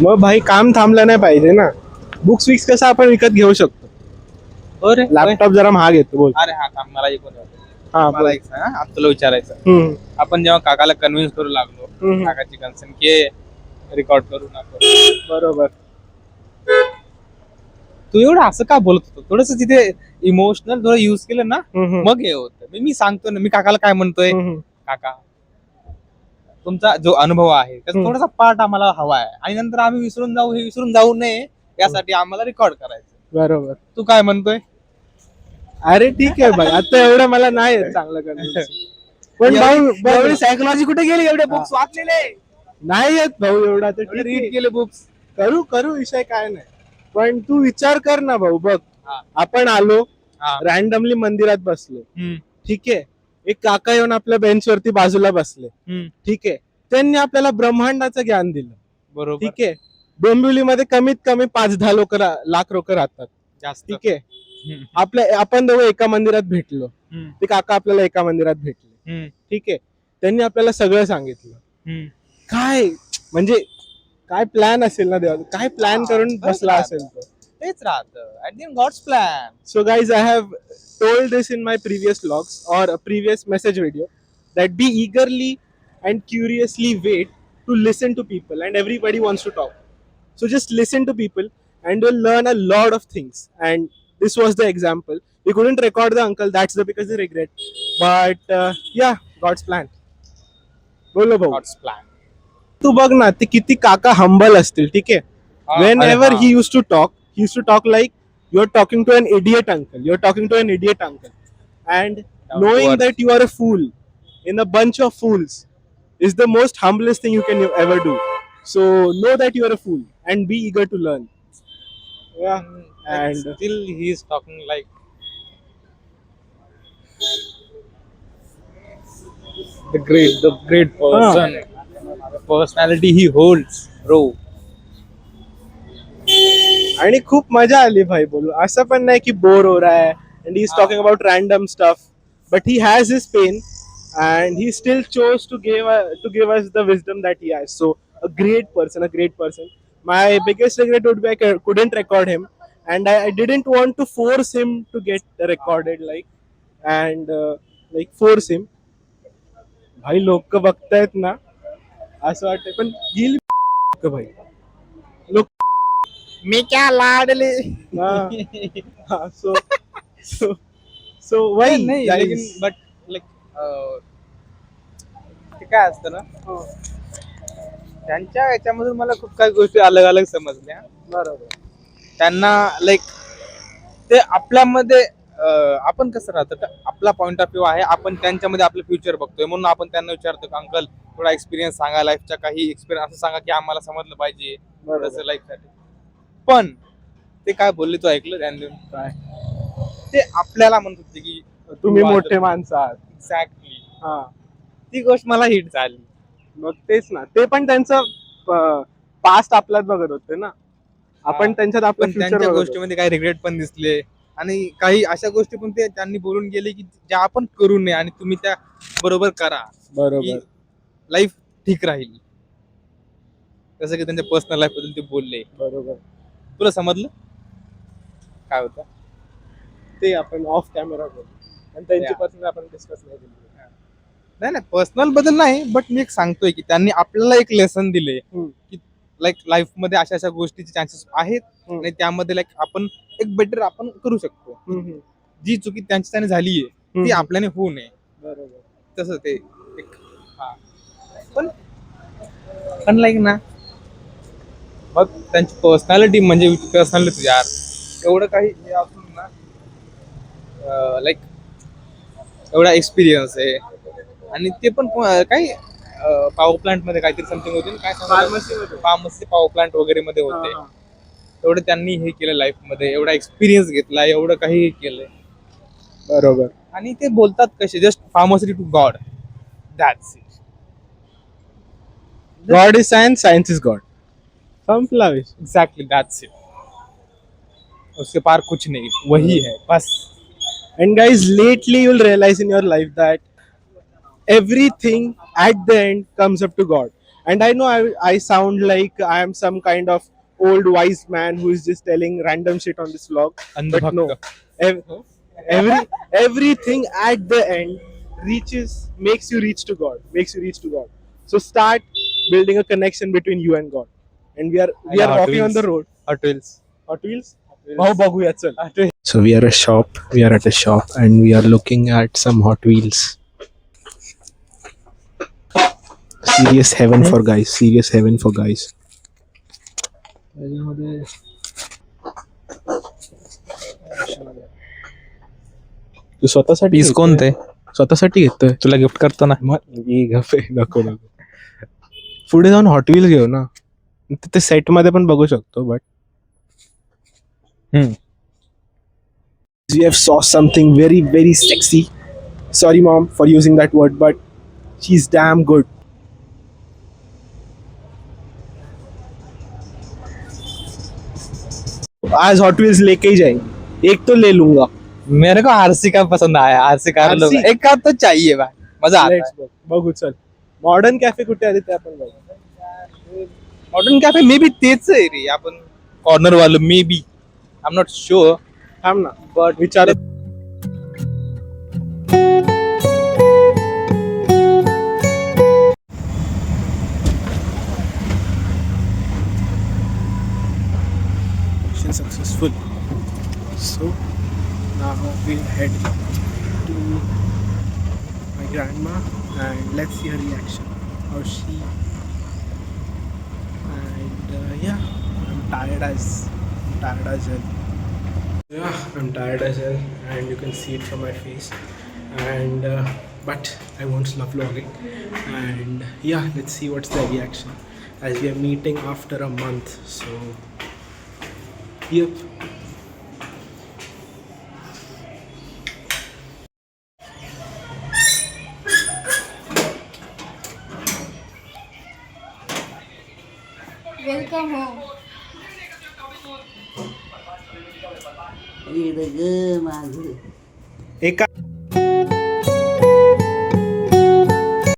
मग भाई काम थांबलं नाही पाहिजे ना. बुक्स विक्स कसं आपण विकत घेऊ शकतो. अरे लॅपटॉप जरा महाग येतो बोल. अरे हा काम मला एक हा मला बोल. एक सांग, आता तुला विचारायचं. हम्म, आपण जेव्हा काकाला कन्व्हिन्स करू लागलो, हम्म. काकाची कन्सर्न की रेकॉर्ड करू नका, बरोबर. तू एवढं असं का बोलत होतो? थोडस तिथे इमोशनल थोडं युज केलं ना, हम्म, मग हे होतं. मी सांगतो ना, मी काकाला काय म्हणतोय, हम्म, काका तुमचा जो अनुभव आहे त्याचा हम्म. थोडासा पार्ट आम्हाला हवा आहे, आणि नंतर आम्ही विसरून जाऊ, हे विसरून जाऊ नये यासाठी आम्हाला रेकॉर्ड करायचं. बरोबर. तू काय म्हणतोय? अरे ठीक आहे भाई, आता एवढं मला नाही येत चांगलं करण्याचं. पण भाऊ सायकोलॉजी कुठे गेली? एवढे बुक्स वाचलेले, नाही येत भाऊ एवढा तर ठीक रीड आहे. केले बुक्स. करू करू विषय काय नाही. पण तू विचार कर ना भाऊ, बघ हा. आपण आलो हा. रॅन्डमली मंदिरात बसलो, ठीक आहे. एक काका येऊन आपल्या बेंचवरती बाजूला बसले, ठीक आहे. त्यांनी आपल्याला ब्रह्मांडाचं ज्ञान दिलं, बरोबर. ठीक आहे. डोंबिवलीमध्ये कमीत कमी 5-10 लाख लोक राहतात, जास्त. ठीक आहे. आपण दोघं एका मंदिरात भेटलो, ते काका आपल्याला एका मंदिरात भेटले, ठीक आहे. त्यांनी आपल्याला सगळं सांगितलं. काय म्हणजे काय प्लॅन असेल ना देवा, काय प्लॅन करून बसला असेल तो. तेच राहतं at the end, God's plan. So guys, I have told this in my previous vlogs or a previous message video that be eagerly and curiously wait to listen to people, and everybody wants to talk. So just listen to people and you'll learn a lot of things. And this was the example. We couldn't record the uncle, that's the because we regret. But yeah, God's plan. बोलो भाऊ. God's plan. तू बघ ना, ते किती काका humble असतील, ठीक आहे. Whenever he used to talk like you're talking to an idiot uncle. You're talking to an idiot uncle. And Down knowing to earth. that you are a fool in a bunch of fools is the most humblest thing you can ever do. So know that you are a fool and be eager to learn. Yeah. And And still he is talking like the great person, personality he holds, bro. आणि खूप मजा आली भाई बोलू. असं पण नाही की बोर हो रहा है and he's talking about random stuff, but he has his pain and he still chose to give us the wisdom that he has. So a great person. My biggest regret would be I couldn't record him, and I didn't want to force him to get recorded, like force him. भाई लोक बघतायत ना, असं वाटतंय पण गेली भाई लोक. मी क्या लाडले. सो वही नाही, लेकिन बट लाईक ते काय असतं ना, त्यांच्या याच्यामधून मला खूप काही गोष्टी अलग अलग समजल्या. बरोबर. त्यांना लाईक ते आपल्यामध्ये आपण कसं राहतं का, आपला पॉइंट ऑफ व्ह्यू आहे, आपण त्यांच्यामध्ये आपलं फ्युचर बघतोय, म्हणून आपण त्यांना विचारतो की अंकल थोडा एक्सपिरियन्स सांगा, लाईफचा काही एक्सपिरियन्स असं सांगा की आम्हाला समजलं पाहिजे थोडंसं लाईफसाठी. पण ते काय बोलले, तू ऐकलं ध्यान देऊन? काय ते आपल्याला म्हणत होते की तुम्ही मोठे माणसं आहात. एक्झॅक्टली, हा, ती गोष्ट मला हिट झाली. मग तेच ना, ते पण त्यांचं पास्ट आपल्यात बघत होते ना, आपण त्यांच्यात आपलं पण फ्युचर त्यांच्या बघत होतो. गोष्टीमध्ये काही रिग्रेट पण दिसले, आणि काही अशा गोष्टी पण ते त्यांनी बोलून गेले की ज्या आपण करू नये आणि तुम्ही त्या बरोबर करा, बरोबर. लाईफ ठीक राहील. जसं की त्यांच्या पर्सनल लाईफ बद्दल ते बोलले. बरोबर. तुला समजलं काय होतं? ते आपण ऑफ कॅमेरा बोलू आणि त्यांची Yeah. पर्सनल आपण डिस्कस नाही केली. नाही पर्सनल बद्दल नाही, बट मी एक सांगतोय की त्यांनी आपल्याला एक लेसन दिले की लाईक लाईफ मध्ये अशा अशा गोष्टीचे चान्सेस आहेत, आणि त्यामध्ये लाईक आपण एक बेटर आपण करू शकतो. जी चुकी त्यांच्याने झालीये ती आपल्याने होऊ नये. बरोबर. तसं ते एक, हा. पण लाईक ना, मग त्यांची पर्सनॅलिटी म्हणजे पर्सनॅलिटी यार, एवढं काही हे असून ना, लाईक एवढा एक्सपिरियन्स आहे, आणि ते पण काही पॉवर प्लांट मध्ये काहीतरी समथिंग होते, काय फार्मसी पॉवर प्लांट वगैरे मध्ये होते. एवढं त्यांनी हे केलं लाईफ मध्ये, एवढा एक्सपिरियन्स घेतला, एवढं काही केलंय. बरोबर. आणि ते बोलतात कसे, just pharmacy to God, that's it. God is science, science is God. संपला विषय. Exactly, that's it. उसके पार कुछ नहीं, वही है बस. And guys, lately you'll realize in your life that everything at the end comes up to God. And I know I sound like I am some kind of old wise man who is just telling random shit on this vlog. But no, ev- every everything at the end makes you reach to God, makes you reach to God. So start building a connection between you and God. And we are walking on the road. Hot Wheels. Hot Wheels? भाऊ बघूया चल. So we are at a shop and we are looking at some Hot Wheels. Serious heaven for guys. Serious heaven for guys. तू स्वतःसाठी piece कोणते स्वतःसाठी घेतोय तुला gift करतो ना ये गफे नको नको पुढे जाऊन हॉट व्हील्स घेऊ ना तिथे सेट मध्ये पण बघू शकतो but we have saw something very very sexy. Sorry mom for using that word but she's damn good. आज हॉट व्हील्स लेके ही जाएंगे एक तो ले लूंगा. मेरे को आरसी का पसंद आया आरसी कार RC? लूंगा एक कार तो चाहिए भाई मजा आता Let's है go. बघू चल मॉडर्न कॅफे कुठे आले ते आपण बघू. मॉडर्न कॅफे मे बी तेच आहे रे आपण कॉर्नर वालं maybe I am not sure थांब ना बट विचार successful. So now we'll head to my grandma and let's see her reaction. How she and yeah, I'm tired as hell. Yeah, I'm tired as hell, and you can see it from my face. And but I won't stop vlogging. And yeah, let's see what's the reaction as we are meeting after a month. So yep. Welcome home. Read the good, my good.